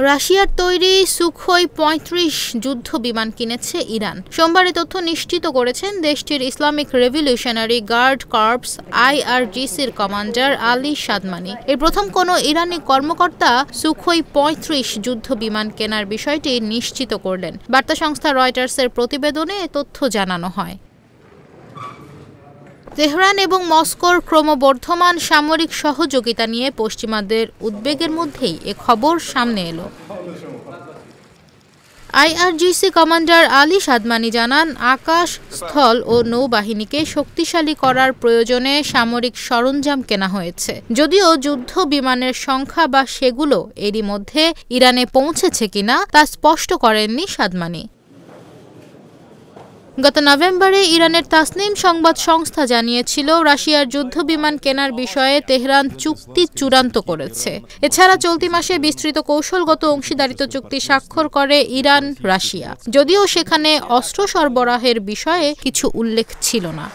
রাশিয়ার তৈরি সুখোই ৩৫ যুদ্ধ বিমান কিনেছে ইরান। সোমবার এ তথ্য নিশ্চিত করেছেন দেশটির ইসলামিক রেভলিউশনারি গার্ড কর্পস IRGCর কমান্ডার আলী সাদমানি। এর প্রথম কোনো ইরানি কর্মকর্তা সুখোই ৩৫ যুদ্ধ বিমান কেনার বিষয়টি নিশ্চিত করলেন। বার্তা সংস্থা রয়টার্সের প্রতিবেদনে এ তথ্য জানানো হয়। তেহরান এবং মস্কোর ক্রমবর্ধমান সামরিক সহযোগিতা নিয়ে পশ্চিমাদের উদ্বেগের মধ্যেই এ খবর সামনে এলো। IRGC কমান্ডার আলী সাদমানি জানান, আকাশ, স্থল ও নৌবাহিনীকে শক্তিশালী করার প্রয়োজনে সামরিক সরঞ্জাম কেনা হয়েছে। যদিও যুদ্ধ বিমানের সংখ্যা বা সেগুলো এরই মধ্যে ইরানে পৌঁছেছে কিনা তা স্পষ্ট করেননি সাদমানি। গত নভেম্বরে ইরানের তাসনিম সংবাদ সংস্থা জানিয়েছিল, রাশিয়ার যুদ্ধবিমান কেনার বিষয়ে তেহরান চুক্তি চূড়ান্ত করেছে। এছাড়া চলতি মাসে বিস্তৃত কৌশলগত অংশীদারিত্ব চুক্তি স্বাক্ষর করে ইরান রাশিয়া, যদিও সেখানে অস্ত্র সরবরাহের বিষয়ে কিছু উল্লেখ ছিল না।